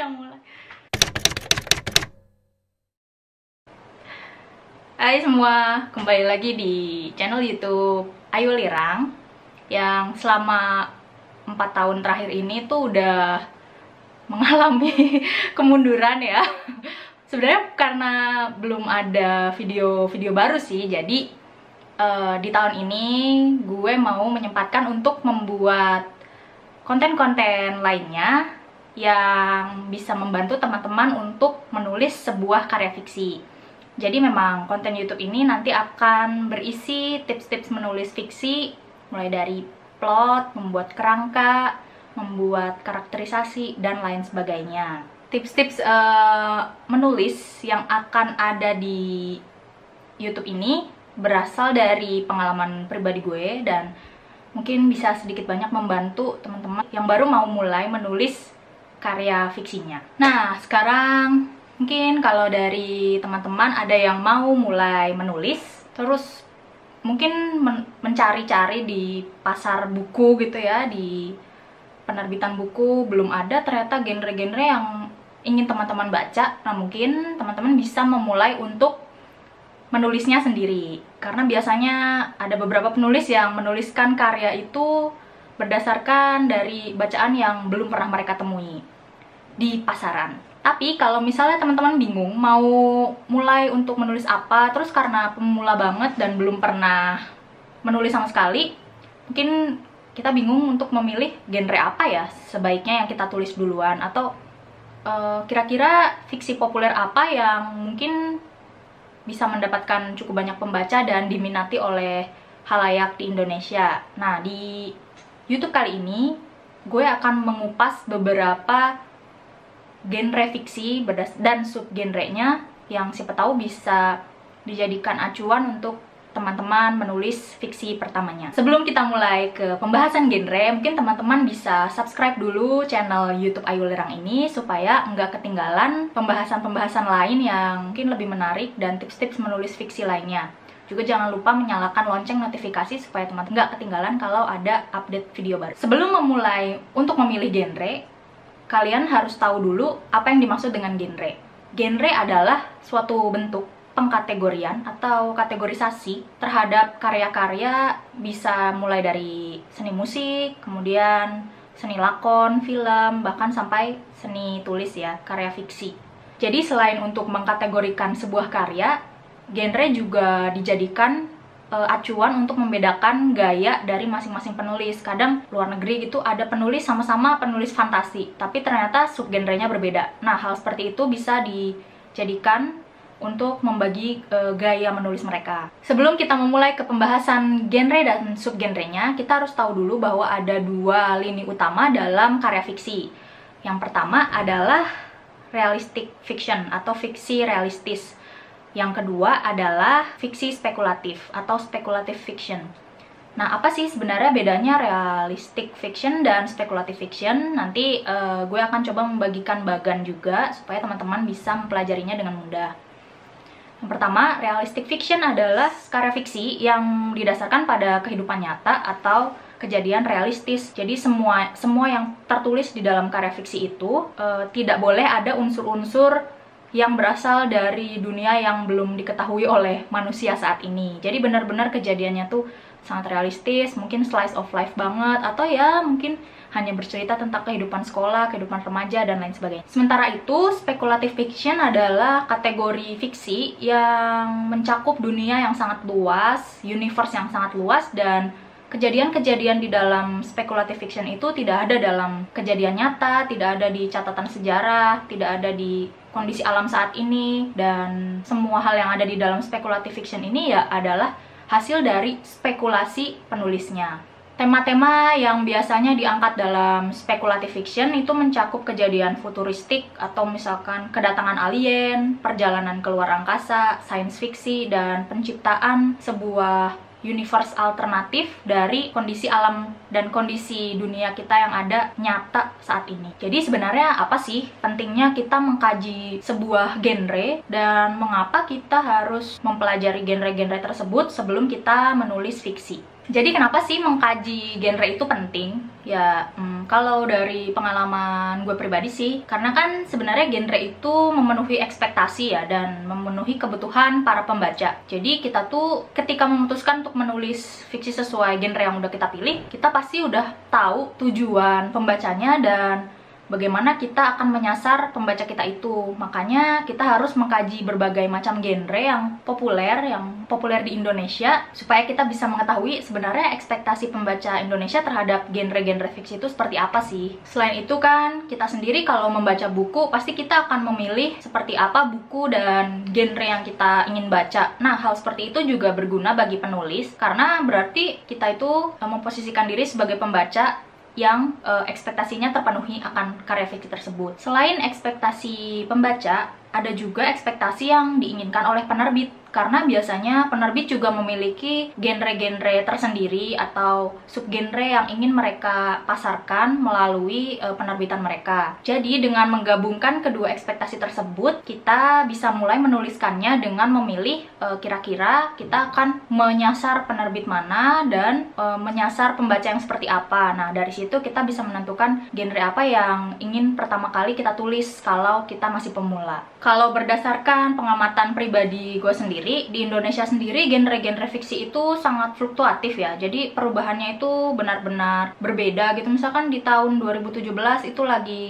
Udah mulai. Hai semua, kembali lagi di channel YouTube Ayu Lirang yang selama 4 tahun terakhir ini tuh udah mengalami kemunduran ya. Sebenarnya karena belum ada video-video baru sih, jadi di tahun ini gue mau menyempatkan untuk membuat konten-konten lainnya yang bisa membantu teman-teman untuk menulis sebuah karya fiksi. Jadi memang konten YouTube ini nanti akan berisi tips-tips menulis fiksi, mulai dari plot, membuat kerangka, membuat karakterisasi, dan lain sebagainya. Tips-tips menulis yang akan ada di YouTube ini berasal dari pengalaman pribadi gue dan mungkin bisa sedikit banyak membantu teman-teman yang baru mau mulai menulis karya fiksinya. Nah, sekarang mungkin kalau dari teman-teman ada yang mau mulai menulis, terus mungkin mencari-cari di pasar buku gitu ya, di penerbitan buku belum ada ternyata genre-genre yang ingin teman-teman baca. Nah, mungkin teman-teman bisa memulai untuk menulisnya sendiri, karena biasanya ada beberapa penulis yang menuliskan karya itu berdasarkan dari bacaan yang belum pernah mereka temui di pasaran. Tapi kalau misalnya teman-teman bingung mau mulai untuk menulis apa, terus karena pemula banget dan belum pernah menulis sama sekali, mungkin kita bingung untuk memilih genre apa ya sebaiknya yang kita tulis duluan, atau kira-kira fiksi populer apa yang mungkin bisa mendapatkan cukup banyak pembaca dan diminati oleh khalayak di Indonesia. Nah, di YouTube kali ini gue akan mengupas beberapa genre fiksi dan subgenrenya yang siapa tahu bisa dijadikan acuan untuk teman-teman menulis fiksi pertamanya. Sebelum kita mulai ke pembahasan genre, mungkin teman-teman bisa subscribe dulu channel YouTube Ayu Lirang ini supaya nggak ketinggalan pembahasan-pembahasan lain yang mungkin lebih menarik dan tips-tips menulis fiksi lainnya. Juga jangan lupa menyalakan lonceng notifikasi supaya teman-teman nggak ketinggalan kalau ada update video baru. Sebelum memulai untuk memilih genre, kalian harus tahu dulu apa yang dimaksud dengan genre. Genre adalah suatu bentuk pengkategorian atau kategorisasi terhadap karya-karya, bisa mulai dari seni musik, kemudian seni lakon, film, bahkan sampai seni tulis ya, karya fiksi. Jadi selain untuk mengkategorikan sebuah karya, genre juga dijadikan acuan untuk membedakan gaya dari masing-masing penulis. Kadang luar negeri gitu ada penulis sama-sama penulis fantasi, tapi ternyata subgenrenya berbeda. Nah, hal seperti itu bisa dijadikan untuk membagi gaya menulis mereka. Sebelum kita memulai ke pembahasan genre dan subgenrenya, kita harus tahu dulu bahwa ada dua lini utama dalam karya fiksi. Yang pertama adalah realistic fiction atau fiksi realistis. Yang kedua adalah fiksi spekulatif atau speculative fiction. Nah, apa sih sebenarnya bedanya realistic fiction dan speculative fiction? Nanti gue akan coba membagikan bagan juga supaya teman-teman bisa mempelajarinya dengan mudah. Yang pertama, realistic fiction adalah karya fiksi yang didasarkan pada kehidupan nyata atau kejadian realistis. Jadi semua yang tertulis di dalam karya fiksi itu tidak boleh ada unsur-unsur yang berasal dari dunia yang belum diketahui oleh manusia saat ini. Jadi benar-benar kejadiannya tuh sangat realistis, mungkin slice of life banget, atau ya mungkin hanya bercerita tentang kehidupan sekolah, kehidupan remaja, dan lain sebagainya. Sementara itu, speculative fiction adalah kategori fiksi yang mencakup dunia yang sangat luas, universe yang sangat luas, dan kejadian-kejadian di dalam speculative fiction itu tidak ada dalam kejadian nyata, tidak ada di catatan sejarah, tidak ada di kondisi alam saat ini, dan semua hal yang ada di dalam speculative fiction ini ya adalah hasil dari spekulasi penulisnya. Tema-tema yang biasanya diangkat dalam speculative fiction itu mencakup kejadian futuristik atau misalkan kedatangan alien, perjalanan keluar angkasa, science fiction, dan penciptaan sebuah universe alternatif dari kondisi alam dan kondisi dunia kita yang ada nyata saat ini. Jadi sebenarnya apa sih pentingnya kita mengkaji sebuah genre dan mengapa kita harus mempelajari genre-genre tersebut sebelum kita menulis fiksi? Jadi kenapa sih mengkaji genre itu penting? Ya Kalau dari pengalaman gue pribadi sih, karena kan sebenarnya genre itu memenuhi ekspektasi ya, dan memenuhi kebutuhan para pembaca. Jadi kita tuh ketika memutuskan untuk menulis fiksi sesuai genre yang udah kita pilih, kita pasti udah tahu tujuan pembacanya dan bagaimana kita akan menyasar pembaca kita itu. Makanya kita harus mengkaji berbagai macam genre yang populer di Indonesia, supaya kita bisa mengetahui sebenarnya ekspektasi pembaca Indonesia terhadap genre-genre fiksi itu seperti apa sih. Selain itu kan, kita sendiri kalau membaca buku, pasti kita akan memilih seperti apa buku dan genre yang kita ingin baca. Nah, hal seperti itu juga berguna bagi penulis, karena berarti kita itu memposisikan diri sebagai pembaca yang ekspektasinya terpenuhi akan karya fiksi tersebut. Selain ekspektasi pembaca, ada juga ekspektasi yang diinginkan oleh penerbit, karena biasanya penerbit juga memiliki genre-genre tersendiri atau subgenre yang ingin mereka pasarkan melalui penerbitan mereka. Jadi dengan menggabungkan kedua ekspektasi tersebut, kita bisa mulai menuliskannya dengan memilih kira-kira kita akan menyasar penerbit mana dan menyasar pembaca yang seperti apa. Nah, dari situ kita bisa menentukan genre apa yang ingin pertama kali kita tulis kalau kita masih pemula. Kalau berdasarkan pengamatan pribadi gue sendiri, di Indonesia sendiri genre-genre fiksi itu sangat fluktuatif ya. Jadi perubahannya itu benar-benar berbeda gitu. Misalkan di tahun 2017 itu lagi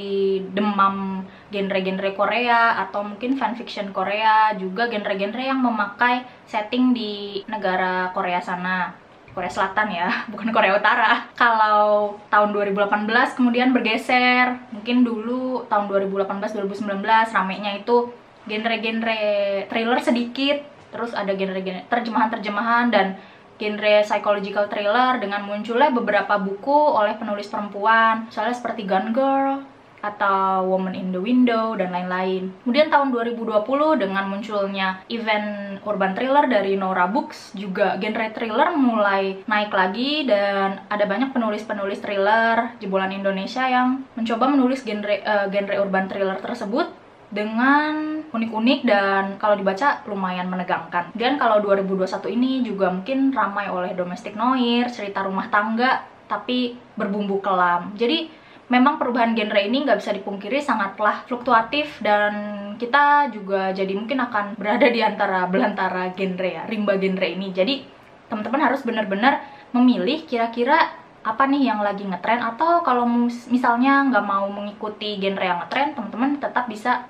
demam genre-genre Korea atau mungkin fanfiction Korea, juga genre-genre yang memakai setting di negara Korea sana. Korea Selatan ya, bukan Korea Utara. Kalau tahun 2018 kemudian bergeser, mungkin dulu tahun 2018-2019 ramenya itu genre-genre thriller sedikit, terus ada genre-genre terjemahan-terjemahan dan genre psychological thriller dengan munculnya beberapa buku oleh penulis perempuan, misalnya seperti Gone Girl atau Woman in the Window dan lain-lain. Kemudian tahun 2020 dengan munculnya event urban thriller dari Nora Books, juga genre thriller mulai naik lagi dan ada banyak penulis-penulis thriller jebolan Indonesia yang mencoba menulis genre urban thriller tersebut dengan unik-unik dan kalau dibaca lumayan menegangkan. Dan kalau 2021 ini juga mungkin ramai oleh domestic noir, cerita rumah tangga tapi berbumbu kelam. Jadi memang perubahan genre ini nggak bisa dipungkiri sangatlah fluktuatif, dan kita juga jadi mungkin akan berada di antara belantara genre ya, rimba genre ini. Jadi teman-teman harus benar-benar memilih kira-kira apa nih yang lagi ngetren, atau kalau misalnya nggak mau mengikuti genre yang ngetren, teman-teman tetap bisa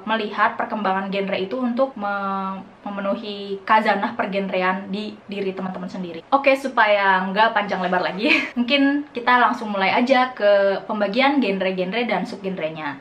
melihat perkembangan genre itu untuk memenuhi khazanah pergenrean di diri teman-teman sendiri. Oke, supaya nggak panjang lebar lagi, mungkin kita langsung mulai aja ke pembagian genre-genre dan subgenrenya.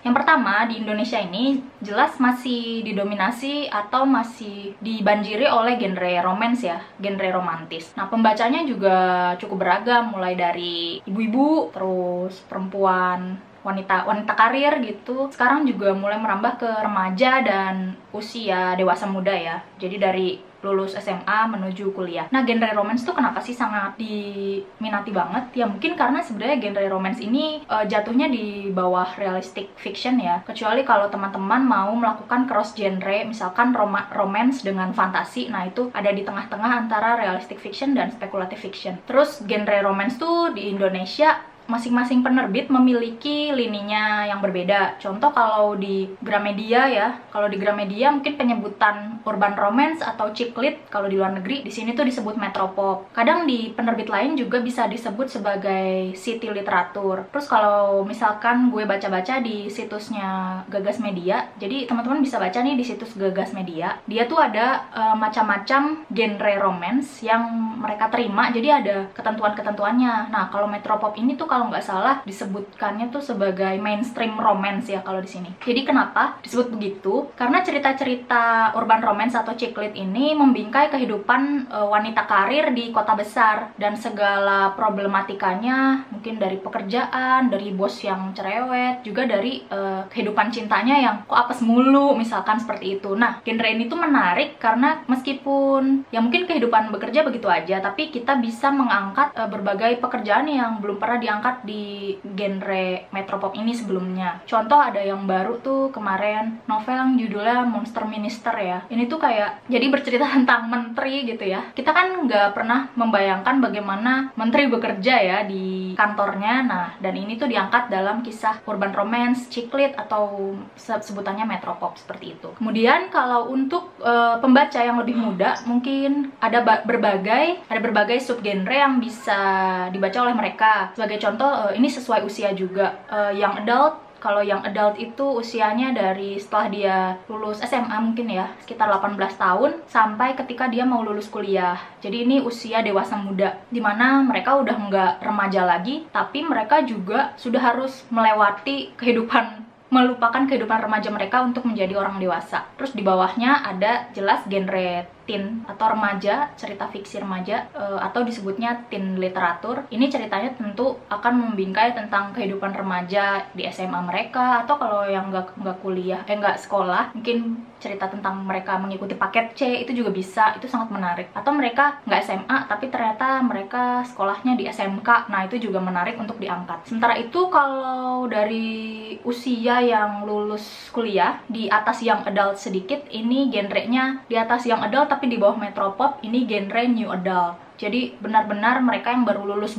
Yang pertama, di Indonesia ini jelas masih didominasi atau masih dibanjiri oleh genre romance ya, genre romantis. Nah, pembacanya juga cukup beragam, mulai dari ibu-ibu, terus perempuan, wanita karir gitu. Sekarang juga mulai merambah ke remaja dan usia dewasa muda ya. Jadi dari lulus SMA menuju kuliah. Nah, genre romance tuh kenapa sih sangat diminati banget? Ya mungkin karena sebenarnya genre romance ini jatuhnya di bawah realistic fiction ya. Kecuali kalau teman-teman mau melakukan cross genre, misalkan romance dengan fantasi, nah itu ada di tengah-tengah antara realistic fiction dan speculative fiction. Terus genre romance tuh di Indonesia masing-masing penerbit memiliki lininya yang berbeda. Contoh kalau di Gramedia ya, kalau di Gramedia mungkin penyebutan urban romance atau chick lit, kalau di luar negeri di sini tuh disebut metropop. Kadang di penerbit lain juga bisa disebut sebagai city literatur. Terus kalau misalkan gue baca-baca di situsnya Gagas Media, jadi teman-teman bisa baca nih di situs Gagas Media. Dia tuh ada macam-macam genre romance yang mereka terima, jadi ada ketentuan-ketentuannya. Nah, kalau metropop ini tuh kalau nggak salah disebutkannya tuh sebagai mainstream romance ya kalau di sini. Jadi kenapa disebut begitu? Karena cerita-cerita urban romance atau chick lit ini membingkai kehidupan wanita karir di kota besar dan segala problematikanya, mungkin dari pekerjaan, dari bos yang cerewet, juga dari kehidupan cintanya yang kok apes mulu, misalkan seperti itu. Nah, genre ini tuh menarik karena meskipun ya mungkin kehidupan bekerja begitu aja, tapi kita bisa mengangkat berbagai pekerjaan yang belum pernah diangkat di genre metropop ini sebelumnya. Contoh ada yang baru tuh kemarin, novel yang judulnya Monster Minister ya. Ini tuh kayak jadi bercerita tentang menteri gitu ya. Kita kan nggak pernah membayangkan bagaimana menteri bekerja ya di kantornya. Nah, dan ini tuh diangkat dalam kisah urban romance, chick lit, atau sebutannya metropop seperti itu. Kemudian kalau untuk pembaca yang lebih muda, mungkin ada berbagai subgenre yang bisa dibaca oleh mereka. Sebagai contoh, ini sesuai usia juga. Young adult. Kalau yang adult itu usianya dari setelah dia lulus SMA mungkin ya, sekitar 18 tahun sampai ketika dia mau lulus kuliah. Jadi ini usia dewasa muda, dimana mereka udah nggak remaja lagi, tapi mereka juga sudah harus melupakan kehidupan remaja mereka untuk menjadi orang dewasa. Terus di bawahnya ada jelas genre teen atau remaja, cerita fiksi remaja, atau disebutnya teen literatur. Ini ceritanya tentu akan membingkai tentang kehidupan remaja di SMA mereka, atau kalau yang nggak sekolah, mungkin cerita tentang mereka mengikuti paket C, itu juga bisa, itu sangat menarik. Atau mereka nggak SMA tapi ternyata mereka sekolahnya di SMK, nah itu juga menarik untuk diangkat. Sementara itu kalau dari usia yang lulus kuliah, di atas young adult sedikit, ini genrenya di atas young adult tapi di bawah metropop, ini genre new adult. Jadi benar-benar mereka yang baru lulus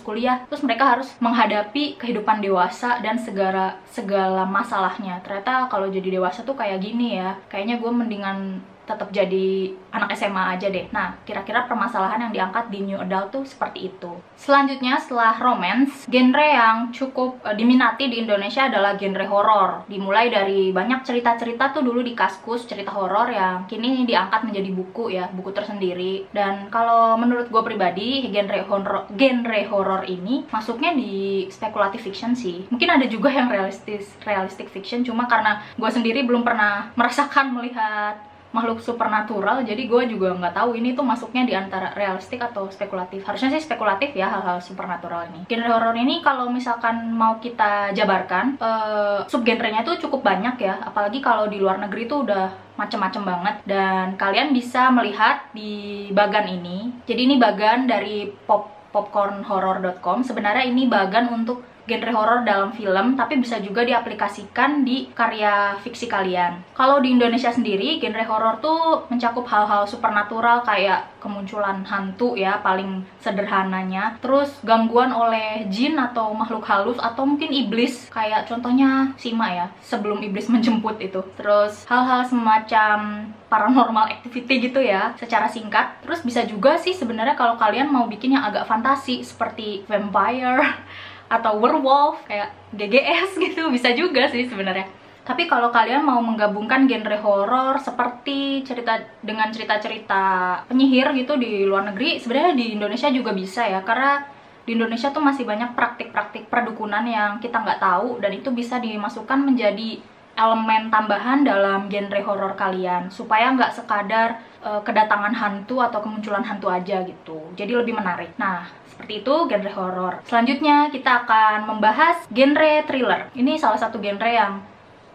kuliah, terus mereka harus menghadapi kehidupan dewasa dan segala masalahnya. Ternyata kalau jadi dewasa tuh kayak gini ya, kayaknya gue mendingan tetap jadi anak SMA aja deh. Nah, kira-kira permasalahan yang diangkat di new adult tuh seperti itu. Selanjutnya, setelah romance, genre yang cukup diminati di Indonesia adalah genre horor. Dimulai dari banyak cerita-cerita tuh dulu di Kaskus, cerita horor yang kini diangkat menjadi buku ya, buku tersendiri. Dan kalau menurut gue pribadi, genre horor ini masuknya di speculative fiction sih. Mungkin ada juga yang realistic fiction, cuma karena gue sendiri belum pernah merasakan melihat makhluk supernatural, jadi gue juga nggak tahu ini tuh masuknya di antara realistik atau spekulatif. Harusnya sih spekulatif ya, hal-hal supernatural ini. Genre horor ini kalau misalkan mau kita jabarkan, subgenrenya tuh cukup banyak ya, apalagi kalau di luar negeri tuh udah macem-macem banget. Dan kalian bisa melihat di bagan ini, jadi ini bagan dari popcornhorror.com. Sebenarnya ini bagan untuk genre horor dalam film, tapi bisa juga diaplikasikan di karya fiksi kalian. Kalau di Indonesia sendiri, genre horor tuh mencakup hal-hal supernatural kayak kemunculan hantu ya, paling sederhananya. Terus gangguan oleh jin atau makhluk halus, atau mungkin iblis, kayak contohnya Sima ya, sebelum iblis menjemput itu. Terus hal-hal semacam paranormal activity gitu ya, secara singkat. Terus bisa juga sih sebenarnya kalau kalian mau bikin yang agak fantasi, seperti vampire atau werewolf kayak GGS gitu, bisa juga sih sebenarnya. Tapi kalau kalian mau menggabungkan genre horor seperti cerita-cerita penyihir gitu di luar negeri, sebenarnya di Indonesia juga bisa ya, karena di Indonesia tuh masih banyak praktik-praktik perdukunan yang kita nggak tahu, dan itu bisa dimasukkan menjadi elemen tambahan dalam genre horor kalian, supaya nggak sekadar kedatangan hantu atau kemunculan hantu aja gitu, jadi lebih menarik. Nah, seperti itu genre horor. Selanjutnya kita akan membahas genre thriller. Ini salah satu genre yang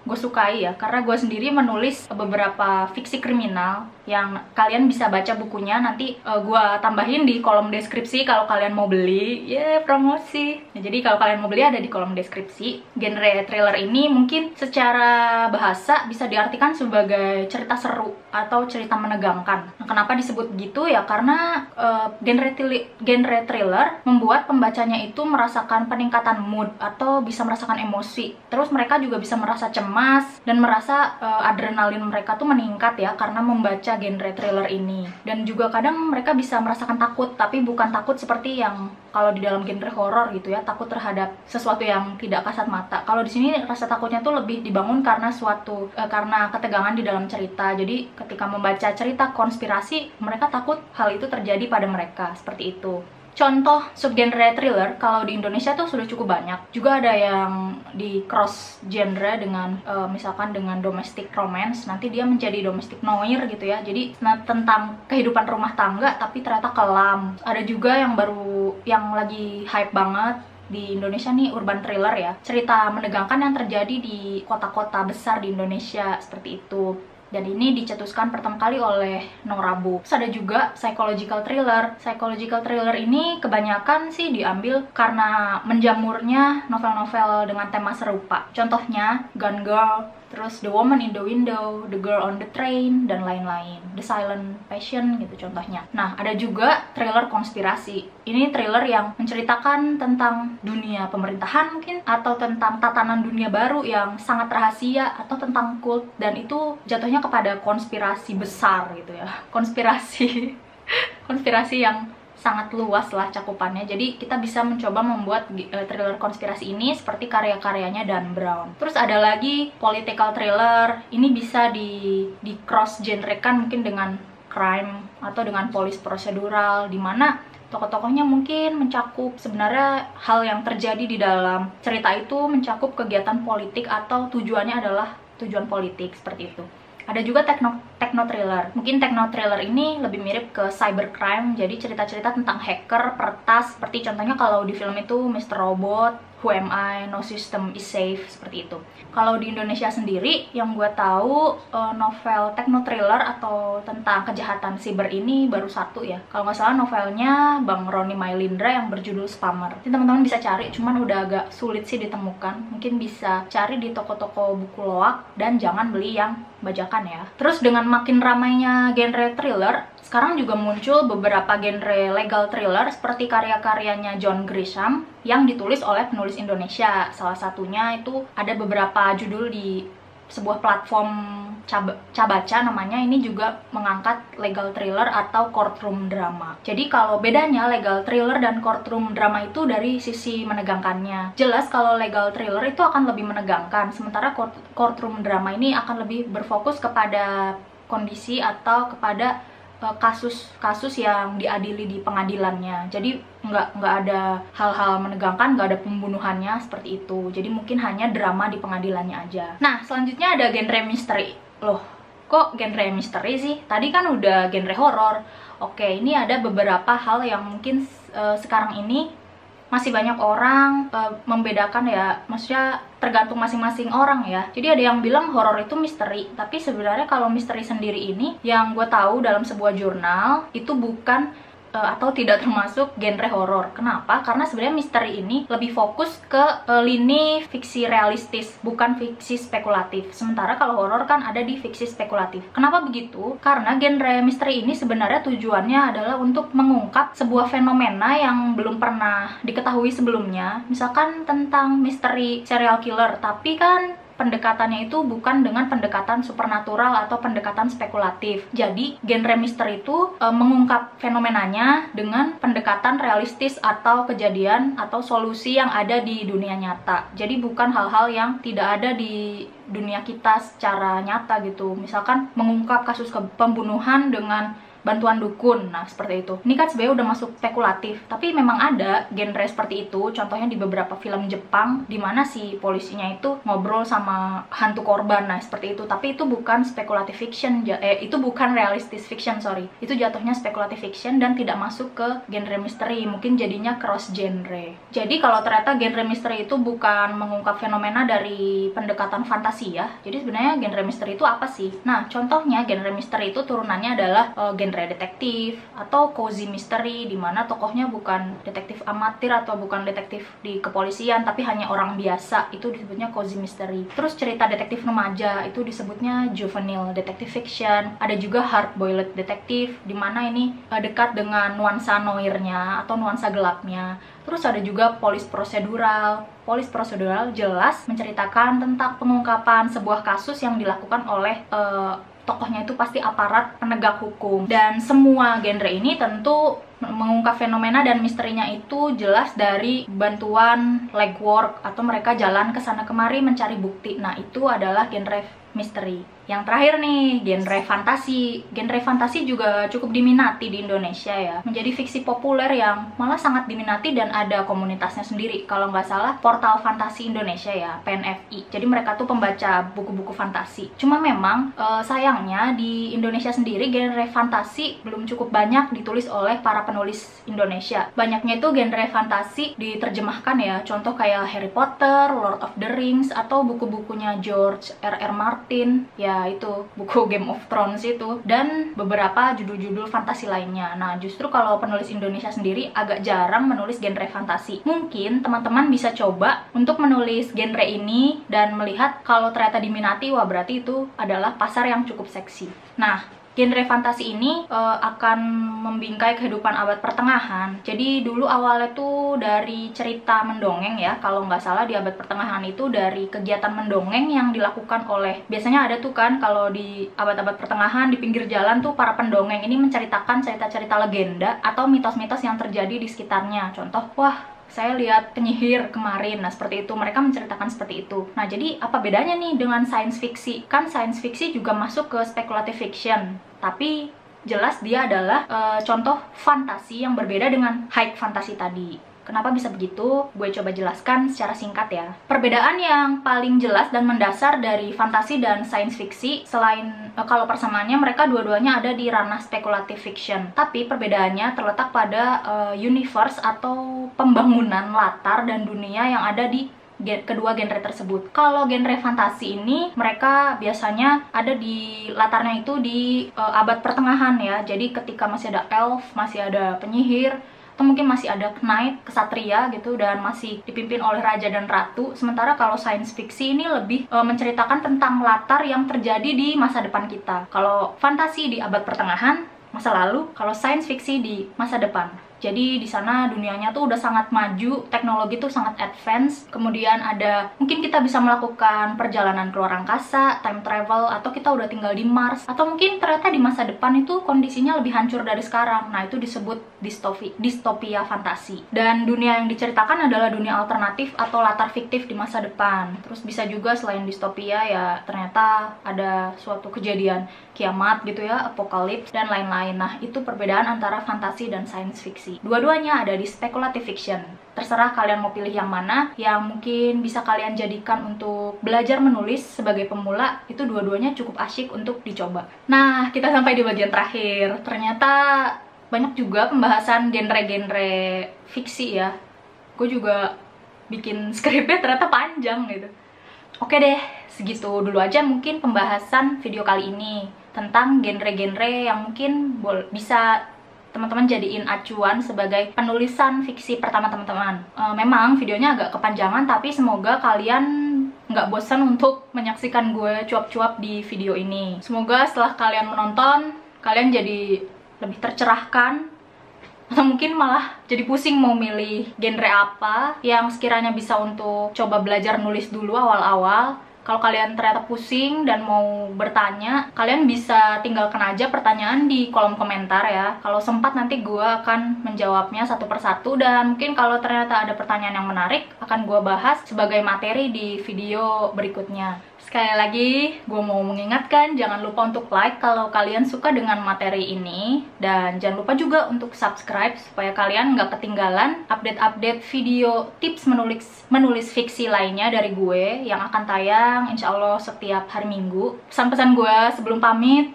gue sukai ya, karena gue sendiri menulis beberapa fiksi kriminal yang kalian bisa baca bukunya, nanti gue tambahin di kolom deskripsi kalau kalian mau beli. Promosi. Nah, jadi kalau kalian mau beli ada di kolom deskripsi. Genre thriller ini mungkin secara bahasa bisa diartikan sebagai cerita seru atau cerita menegangkan. Nah, kenapa disebut gitu ya? Karena genre thriller membuat pembacanya itu merasakan peningkatan mood atau bisa merasakan emosi. Terus mereka juga bisa merasa cemas dan merasa adrenalin mereka tuh meningkat ya karena membaca genre thriller ini. Dan juga kadang mereka bisa merasakan takut, tapi bukan takut seperti yang kalau di dalam genre horor gitu ya, takut terhadap sesuatu yang tidak kasat mata. Kalau di sini rasa takutnya tuh lebih dibangun karena karena ketegangan di dalam cerita. Jadi ketika membaca cerita konspirasi, mereka takut hal itu terjadi pada mereka, seperti itu. Contoh subgenre thriller kalau di Indonesia tuh sudah cukup banyak. Juga ada yang di cross genre dengan misalkan dengan domestic romance, nanti dia menjadi domestic noir gitu ya. Jadi tentang kehidupan rumah tangga tapi ternyata kelam. Ada juga yang lagi hype banget di Indonesia nih, urban thriller ya. Cerita menegangkan yang terjadi di kota-kota besar di Indonesia, seperti itu. Dan ini dicetuskan pertama kali oleh Nora Book. Terus ada juga psychological thriller. Psychological thriller ini kebanyakan sih diambil karena menjamurnya novel-novel dengan tema serupa. Contohnya Gone Girl, terus The Woman in the Window, The Girl on the Train, dan lain-lain. The Silent Passion gitu contohnya. Nah, ada juga thriller konspirasi. Ini thriller yang menceritakan tentang dunia pemerintahan mungkin, atau tentang tatanan dunia baru yang sangat rahasia, atau tentang kult, dan itu jatuhnya kepada konspirasi besar gitu ya. Konspirasi konspirasi yang sangat luas lah cakupannya. Jadi kita bisa mencoba membuat thriller konspirasi ini seperti karya-karyanya Dan Brown. Terus ada lagi political thriller. Ini bisa di cross genrekan mungkin dengan crime atau dengan police procedural, dimana tokoh-tokohnya mungkin mencakup sebenarnya hal yang terjadi di dalam cerita itu, mencakup kegiatan politik atau tujuannya adalah tujuan politik, seperti itu. Ada juga techno thriller. Mungkin techno thriller ini lebih mirip ke cybercrime, jadi cerita-cerita tentang hacker, peretas, seperti contohnya kalau di film itu Mr. Robot, Who Am I, No System Is Safe, seperti itu. Kalau di Indonesia sendiri, yang gue tahu novel techno thriller atau tentang kejahatan siber ini baru satu ya. Kalau nggak salah novelnya Bang Roni Mailindra yang berjudul Spammer. Jadi teman-teman bisa cari, cuman udah agak sulit sih ditemukan. Mungkin bisa cari di toko-toko buku loak dan jangan beli yang bajakan ya. Terus dengan makin ramainya genre thriller, sekarang juga muncul beberapa genre legal thriller seperti karya-karyanya John Grisham yang ditulis oleh penulis Indonesia. Salah satunya itu ada beberapa judul di sebuah platform Cabaca namanya. Ini juga mengangkat legal thriller atau courtroom drama. Jadi kalau bedanya legal thriller dan courtroom drama itu dari sisi menegangkannya. Jelas kalau legal thriller itu akan lebih menegangkan, sementara courtroom drama ini akan lebih berfokus kepada kondisi atau kepada kasus-kasus yang diadili di pengadilannya. Jadi nggak ada hal-hal menegangkan, nggak ada pembunuhannya seperti itu. Jadi mungkin hanya drama di pengadilannya aja. Nah, selanjutnya ada genre misteri. Loh, kok genre misteri sih? Tadi kan udah genre horor. Oke, ini ada beberapa hal yang mungkin sekarang ini masih banyak orang membedakan ya, maksudnya tergantung masing-masing orang ya. Jadi ada yang bilang horor itu misteri, tapi sebenarnya kalau misteri sendiri ini yang gue tahu dalam sebuah jurnal itu bukan atau tidak termasuk genre horor. Kenapa? Karena sebenarnya misteri ini lebih fokus ke lini fiksi realistis, bukan fiksi spekulatif. Sementara kalau horor kan ada di fiksi spekulatif. Kenapa begitu? Karena genre misteri ini sebenarnya tujuannya adalah untuk mengungkap sebuah fenomena yang belum pernah diketahui sebelumnya. Misalkan tentang misteri serial killer, tapi kan pendekatannya itu bukan dengan pendekatan supernatural atau pendekatan spekulatif. Jadi, genre misteri itu mengungkap fenomenanya dengan pendekatan realistis atau kejadian atau solusi yang ada di dunia nyata. Jadi, bukan hal-hal yang tidak ada di dunia kita secara nyata gitu. Misalkan mengungkap kasus pembunuhan dengan bantuan dukun, nah seperti itu. Ini kan sebenarnya udah masuk spekulatif, tapi memang ada genre seperti itu. Contohnya di beberapa film Jepang, dimana si polisinya itu ngobrol sama hantu korban, nah seperti itu. Tapi itu bukan speculative fiction, itu bukan realistic fiction, sorry. Itu jatuhnya speculative fiction dan tidak masuk ke genre misteri, mungkin jadinya cross genre. Jadi kalau ternyata genre misteri itu bukan mengungkap fenomena dari pendekatan fantasi ya, jadi sebenarnya genre misteri itu apa sih? Nah contohnya genre misteri itu turunannya adalah genre detektif atau cozy mystery, dimana tokohnya bukan detektif amatir atau bukan detektif di kepolisian tapi hanya orang biasa, itu disebutnya cozy mystery. Terus cerita detektif remaja itu disebutnya juvenile detective fiction. Ada juga hard boiled detective, dimana ini dekat dengan nuansa noirnya atau nuansa gelapnya. Terus ada juga police procedural. Police procedural jelas menceritakan tentang pengungkapan sebuah kasus yang dilakukan oleh tokohnya itu pasti aparat penegak hukum. Dan semua genre ini tentu mengungkap fenomena dan misterinya itu jelas dari bantuan legwork atau mereka jalan ke sana kemari mencari bukti. Nah, itu adalah genre misteri. Yang terakhir nih, genre fantasi. Genre fantasi juga cukup diminati di Indonesia ya. Menjadi fiksi populer yang malah sangat diminati dan ada komunitasnya sendiri. Kalau nggak salah, Portal Fantasi Indonesia ya, PNFI. Jadi mereka tuh pembaca buku-buku fantasi. Cuma memang sayangnya di Indonesia sendiri genre fantasi belum cukup banyak ditulis oleh para penulis Indonesia. Banyaknya itu genre fantasi diterjemahkan ya. Contoh kayak Harry Potter, Lord of the Rings, atau buku-bukunya George R.R. Martin. Ya itu buku Game of Thrones itu, dan beberapa judul-judul fantasi lainnya. Nah justru kalau penulis Indonesia sendiri agak jarang menulis genre fantasi. Mungkin teman-teman bisa coba untuk menulis genre ini dan melihat kalau ternyata diminati, wah berarti itu adalah pasar yang cukup seksi. Nah Genre fantasi ini akan membingkai kehidupan abad pertengahan. Jadi dulu awalnya tuh dari cerita mendongeng ya, kalau nggak salah di abad pertengahan itu dari kegiatan mendongeng yang dilakukan oleh, biasanya ada tuh kan kalau di abad-abad pertengahan di pinggir jalan tuh para pendongeng ini menceritakan cerita-cerita legenda atau mitos-mitos yang terjadi di sekitarnya. Contoh, wah saya lihat penyihir kemarin. Nah, seperti itu. Mereka menceritakan seperti itu. Nah, jadi apa bedanya nih dengan science fiction? Kan science fiction juga masuk ke speculative fiction. Tapi jelas dia adalah contoh fantasi yang berbeda dengan high fantasy tadi. Kenapa bisa begitu? Gue coba jelaskan secara singkat ya. Perbedaan yang paling jelas dan mendasar dari fantasi dan science fiction, selain kalau persamaannya mereka dua-duanya ada di ranah speculative fiction. Tapi perbedaannya terletak pada universe atau pembangunan latar dan dunia yang ada di kedua genre tersebut. Kalau genre fantasi ini mereka biasanya ada di latarnya itu di abad pertengahan ya. Jadi ketika masih ada elf, masih ada penyihir, atau mungkin masih ada knight, kesatria gitu, dan masih dipimpin oleh raja dan ratu. Sementara kalau science fiction ini lebih menceritakan tentang latar yang terjadi di masa depan kita. Kalau fantasi di abad pertengahan, masa lalu, kalau science fiction di masa depan. Jadi di sana dunianya tuh udah sangat maju, teknologi tuh sangat advance. Kemudian ada, mungkin kita bisa melakukan perjalanan ke luar angkasa, time travel, atau kita udah tinggal di Mars. Atau mungkin ternyata di masa depan itu kondisinya lebih hancur dari sekarang. Nah, itu disebut distopia fantasi. Dan dunia yang diceritakan adalah dunia alternatif atau latar fiktif di masa depan. Terus bisa juga selain distopia ya ternyata ada suatu kejadian kiamat gitu ya, apokalips, dan lain-lain. Nah, itu perbedaan antara fantasi dan science fiction. Dua-duanya ada di speculative fiction. Terserah kalian mau pilih yang mana, yang mungkin bisa kalian jadikan untuk belajar menulis sebagai pemula. Itu dua-duanya cukup asyik untuk dicoba. Nah, kita sampai di bagian terakhir. Ternyata banyak juga pembahasan genre-genre fiksi ya. Gue juga bikin skripnya ternyata panjang gitu. Oke deh, segitu dulu aja mungkin pembahasan video kali ini tentang genre-genre yang mungkin bisa teman-teman jadiin acuan sebagai penulisan fiksi pertama teman-teman. Memang videonya agak kepanjangan, tapi semoga kalian nggak bosan untuk menyaksikan gue cuap-cuap di video ini. Semoga setelah kalian menonton, kalian jadi lebih tercerahkan, atau mungkin malah jadi pusing mau milih genre apa yang sekiranya bisa untuk coba belajar nulis dulu awal-awal. Kalau kalian ternyata pusing dan mau bertanya, kalian bisa tinggalkan aja pertanyaan di kolom komentar ya. Kalau sempat nanti gue akan menjawabnya satu persatu, dan mungkin kalau ternyata ada pertanyaan yang menarik akan gue bahas sebagai materi di video berikutnya. Sekali lagi, gue mau mengingatkan jangan lupa untuk like kalau kalian suka dengan materi ini, dan jangan lupa juga untuk subscribe supaya kalian nggak ketinggalan update-update video tips menulis fiksi lainnya dari gue yang akan tayang insya Allah setiap hari Minggu. Pesan-pesan gue sebelum pamit,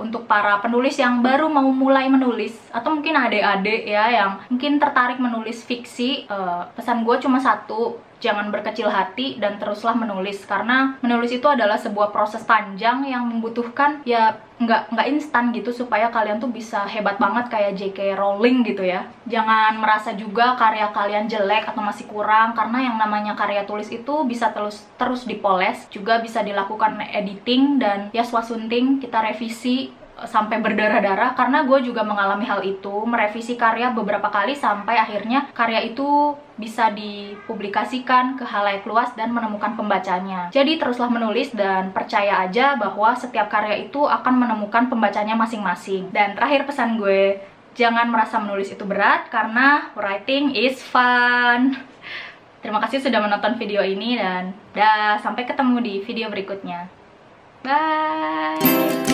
untuk para penulis yang baru mau mulai menulis, atau mungkin adik-adik ya yang mungkin tertarik menulis fiksi, pesan gue cuma satu: jangan berkecil hati dan teruslah menulis, karena menulis itu adalah sebuah proses panjang yang membutuhkan ya nggak instan gitu supaya kalian tuh bisa hebat banget kayak J.K. Rowling gitu ya. Jangan merasa juga karya kalian jelek atau masih kurang, karena yang namanya karya tulis itu bisa terus dipoles, juga bisa dilakukan editing dan ya swasunting, kita revisi sampai berdarah-darah. Karena gue juga mengalami hal itu, merevisi karya beberapa kali sampai akhirnya karya itu bisa dipublikasikan ke halayak luas dan menemukan pembacanya. Jadi teruslah menulis dan percaya aja bahwa setiap karya itu akan menemukan pembacanya masing-masing. Dan terakhir pesan gue, jangan merasa menulis itu berat, karena writing is fun. Terima kasih sudah menonton video ini, dan sampai ketemu di video berikutnya. Bye!